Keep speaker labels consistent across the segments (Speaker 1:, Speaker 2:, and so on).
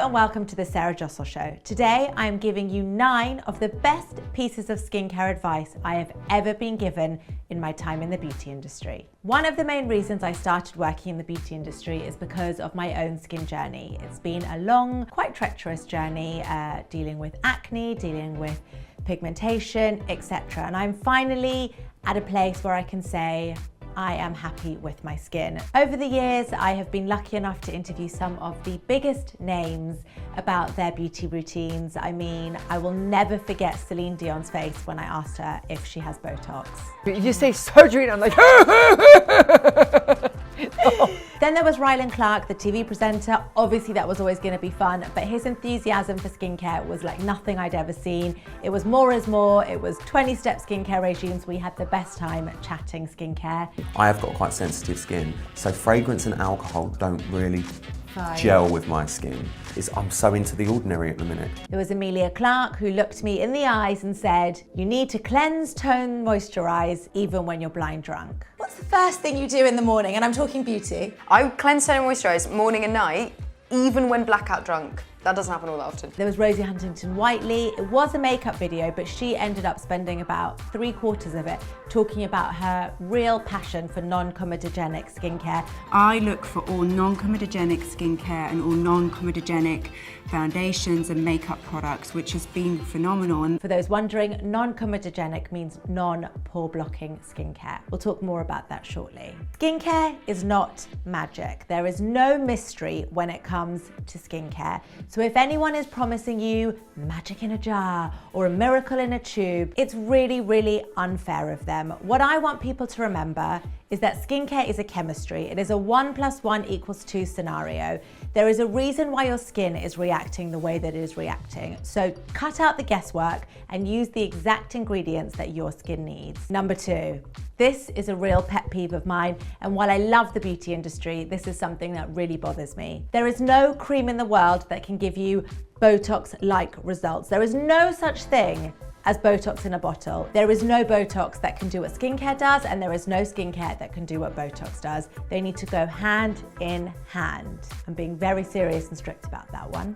Speaker 1: and welcome to the Sarah Jossel Show. Today I am giving you 9 of the best pieces of skincare advice I have ever been given in my time in the beauty industry. One of the main reasons I started working in the beauty industry is because of my own skin journey. It's been a long, quite treacherous journey, dealing with acne, dealing with pigmentation, etc. And I'm finally at a place where I can say, I am happy with my skin. Over the years, I have been lucky enough to interview some of the biggest names about their beauty routines. I mean, I will never forget Celine Dion's face when I asked her if she has Botox.
Speaker 2: You say surgery and I'm like,
Speaker 1: Then there was Rylan Clark, the TV presenter. Obviously that was always gonna be fun, but his enthusiasm for skincare was like nothing I'd ever seen. It was more is more, it was 20-step skincare regimes. We had the best time chatting skincare.
Speaker 3: I have got quite sensitive skin, so fragrance and alcohol don't really gel with my skin. I'm so into the ordinary at the minute.
Speaker 1: There was Amelia Clark, who looked me in the eyes and said, you need to cleanse, tone, moisturize, even when you're blind drunk.
Speaker 4: What's the first thing you do in the morning? And I'm talking beauty.
Speaker 2: I cleanse, tone and moisturise morning and night, even when blackout drunk. That doesn't happen all that often.
Speaker 1: There was Rosie Huntington-Whiteley. It was a makeup video, but she ended up spending about 3/4 of it talking about her real passion for non-comedogenic skincare.
Speaker 5: I look for all non-comedogenic skincare and all non-comedogenic foundations and makeup products, which has been phenomenal. And
Speaker 1: for those wondering, non-comedogenic means non-pore blocking skincare. We'll talk more about that shortly. Skincare is not magic. There is no mystery when it comes to skincare. So if anyone is promising you magic in a jar or a miracle in a tube, it's really, really unfair of them. What I want people to remember is that skincare is a chemistry. It is a 1 + 1 = 2 scenario. There is a reason why your skin is reacting the way that it is reacting. So cut out the guesswork and use the exact ingredients that your skin needs. Number 2, this is a real pet peeve of mine, and while I love the beauty industry, this is something that really bothers me. There is no cream in the world that can give you Botox-like results. There is no such thing as Botox in a bottle. There is no Botox that can do what skincare does, and there is no skincare that can do what Botox does. They need to go hand in hand. I'm being very serious and strict about that one.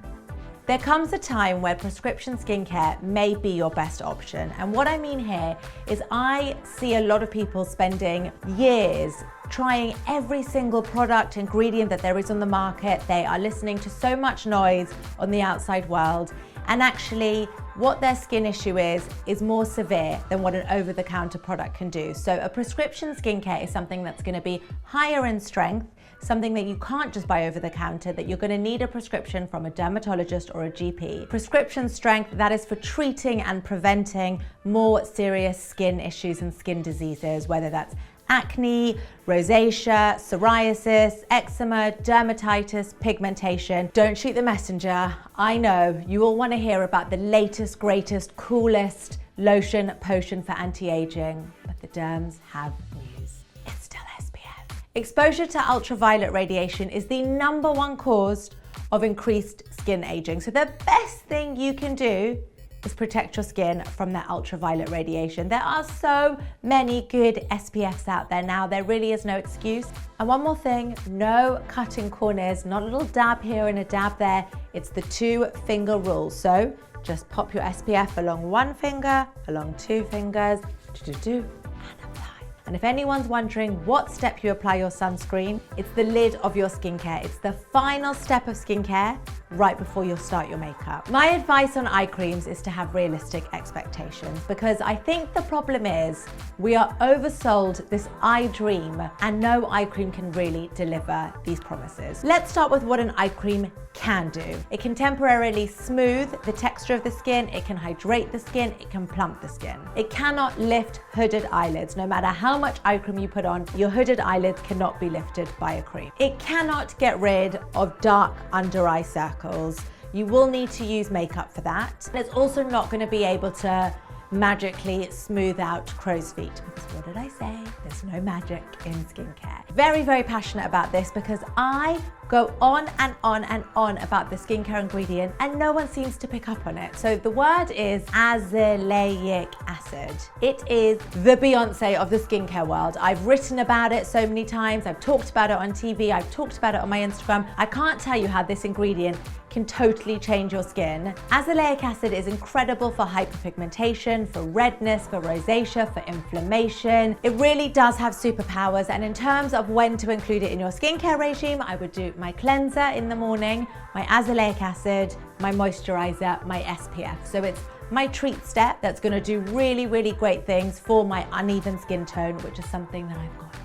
Speaker 1: There comes a time where prescription skincare may be your best option. And what I mean here is I see a lot of people spending years trying every single product, ingredient that there is on the market. They are listening to so much noise on the outside world. And actually, what their skin issue is more severe than what an over-the-counter product can do. So a prescription skincare is something that's gonna be higher in strength, something that you can't just buy over the counter, that you're gonna need a prescription from a dermatologist or a GP. Prescription strength, that is for treating and preventing more serious skin issues and skin diseases, whether that's acne, rosacea, psoriasis, eczema, dermatitis, pigmentation. Don't shoot the messenger. I know you all want to hear about the latest, greatest, coolest lotion, potion for anti-aging, but the derms have news. It's still SPF. Exposure to ultraviolet radiation is the #1 cause of increased skin aging. So the best thing you can do is protect your skin from that ultraviolet radiation. There are so many good SPFs out there now. There really is no excuse. And one more thing, no cutting corners, not a little dab here and a dab there. It's the 2-finger rule. So just pop your SPF along 1 finger, along 2 fingers, and apply. And if anyone's wondering what step you apply your sunscreen, it's the lid of your skincare. It's the final step of skincare right before you'll start your makeup. My advice on eye creams is to have realistic expectations, because I think the problem is we are oversold this eye dream, and no eye cream can really deliver these promises. Let's start with what an eye cream can do. It can temporarily smooth the texture of the skin, it can hydrate the skin, it can plump the skin. It cannot lift hooded eyelids. No matter how much eye cream you put on, your hooded eyelids cannot be lifted by a cream. It cannot get rid of dark under eye circles. You will need to use makeup for that. It's also not going to be able to magically smooth out crow's feet, because what did I say? There's no magic in skincare. Very, very passionate about this because I go on and on and on about the skincare ingredient and no one seems to pick up on it. So the word is azelaic acid. It is the Beyonce of the skincare world. I've written about it so many times. I've talked about it on TV. I've talked about it on my Instagram. I can't tell you how this ingredient can totally change your skin. Azelaic acid is incredible for hyperpigmentation, for redness, for rosacea, for inflammation. It really does have superpowers, and in terms of when to include it in your skincare regime, I would do my cleanser in the morning, my azelaic acid, my moisturizer, my SPF. So it's my treat step that's going to do really, really great things for my uneven skin tone, which is something that I've got.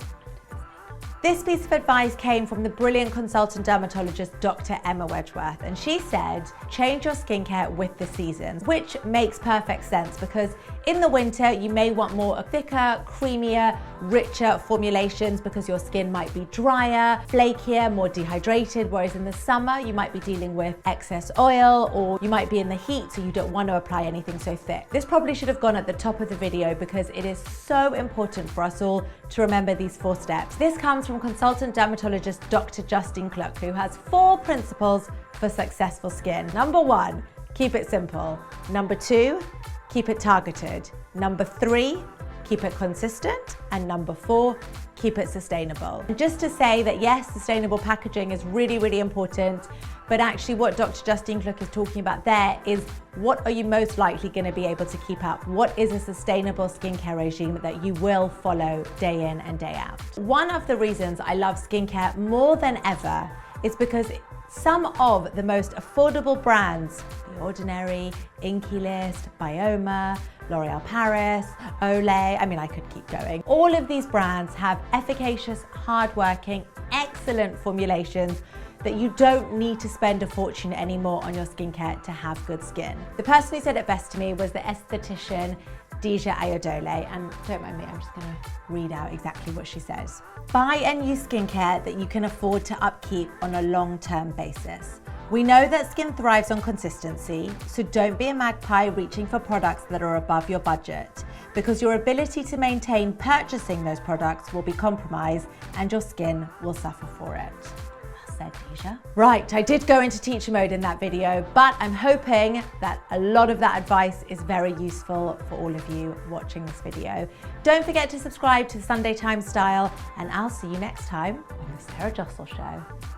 Speaker 1: This piece of advice came from the brilliant consultant dermatologist, Dr. Emma Wedgeworth, and she said, change your skincare with the seasons, which makes perfect sense because in the winter, you may want more thicker, creamier, richer formulations because your skin might be drier, flakier, more dehydrated, whereas in the summer, you might be dealing with excess oil or you might be in the heat, so you don't want to apply anything so thick. This probably should have gone at the top of the video because it is so important for us all to remember these 4 steps. This comes from consultant dermatologist Dr. Justine Kluck, who has 4 principles for successful skin. Number 1, keep it simple. Number 2, keep it targeted. Number 3, keep it consistent. And number 4, keep it sustainable. And just to say that yes, sustainable packaging is really, really important, but actually what Dr. Justine Kluck is talking about there is what are you most likely going to be able to keep up? What is a sustainable skincare regime that you will follow day in and day out? One of the reasons I love skincare more than ever is because some of the most affordable brands, The Ordinary, Inky List, Bioma, L'Oreal Paris, Olay, I mean, I could keep going. All of these brands have efficacious, hardworking, excellent formulations that you don't need to spend a fortune anymore on your skincare to have good skin. The person who said it best to me was the esthetician Deja Ayodele, and don't mind me, I'm just gonna read out exactly what she says. Buy and use skincare that you can afford to upkeep on a long-term basis. We know that skin thrives on consistency, so don't be a magpie reaching for products that are above your budget, because your ability to maintain purchasing those products will be compromised and your skin will suffer for it. Said Deja. Right, I did go into teacher mode in that video, but I'm hoping that a lot of that advice is very useful for all of you watching this video. Don't forget to subscribe to the Sunday Times Style, and I'll see you next time on the Sarah Jossel Show.